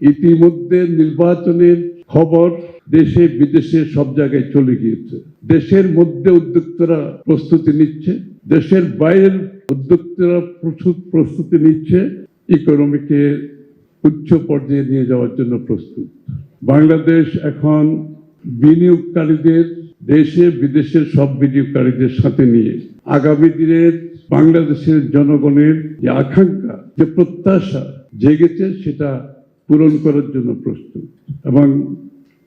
ইতিমধ্যে নির্বাচনের খবর দেশে বিদেশে সব জায়গায় চলে গিয়েছে। দেশের মধ্যে উদ্যোক্তারা প্রস্তুতি নিচ্ছে, দেশের বাইরের উদ্যোক্তারা প্রচুর প্রস্তুতি নিচ্ছে, ইকোনমিকে উচ্চ পর্যায়ে নিয়ে যাওয়ার জন্য প্রস্তুত। বাংলাদেশ এখন বিনিয়োগকারীদের, দেশে বিদেশের সব বিনিয়োগকারীদের সাথে নিয়ে আগামী দিনের বাংলাদেশের জনগণের যে আকাঙ্ক্ষা, যে প্রত্যাশা জেগেছে, সেটা পূরণ করার জন্য প্রস্তুত। এবং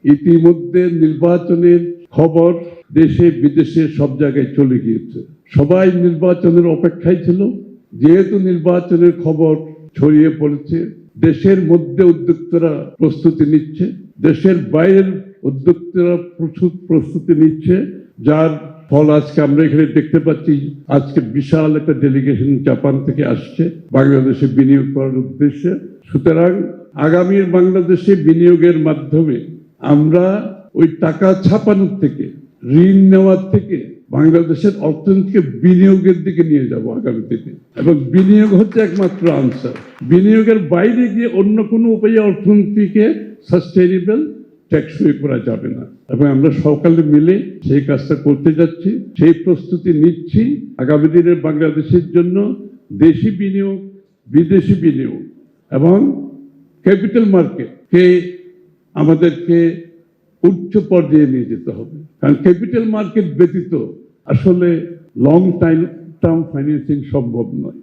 ইতিমধ্যে নির্বাচনের খবর দেশে বিদেশে সব জায়গায় চলে গিয়েছে। সবাই নির্বাচনের অপেক্ষায় ছিল। যেহেতু নির্বাচনের খবর ছড়িয়ে পড়েছে, দেশের মধ্যে উদ্যোক্তারা প্রস্তুতি নিচ্ছে, দেশের বাইরের উদ্যোক্তারা প্রচুর প্রস্তুতি নিচ্ছে, যার ফল আজকে আমরা এখানে দেখতে পাচ্ছি। আজকে বিশাল একটা ডেলিগেশন জাপান থেকে আসছে বাংলাদেশে বিনিয়োগ করার উদ্দেশ্যে। সুতরাং আগামীর বাংলাদেশে বিনিয়োগের মাধ্যমে আমরা ওই টাকা ছাপানোর থেকে, ঋণ নেওয়ার থেকে বাংলাদেশের অর্থনীতিকে বিনিয়োগের দিকে নিয়ে যাব আগামী থেকে। এবং বিনিয়োগ হচ্ছে একমাত্র আনসার। বিনিয়োগের বাইরে গিয়ে অন্য কোনো উপায়ে অর্থনীতিকে সাস্টেইনেবল, টেকসই করা যাবে না। এবং আমরা সকালে মিলে সেই কাজটা করতে যাচ্ছি, সেই প্রস্তুতি নিচ্ছি। আগামী দিনের বাংলাদেশের জন্য দেশি বিনিয়োগ, বিদেশি বিনিয়োগ এবং ক্যাপিটাল মার্কেটকে আমাদেরকে উচ্চ পর্যায়ে নিয়ে যেতে হবে। কারণ ক্যাপিটাল মার্কেট ব্যতীত আসলে লং টার্ম ফাইন্যান্সিং সম্ভব নয়।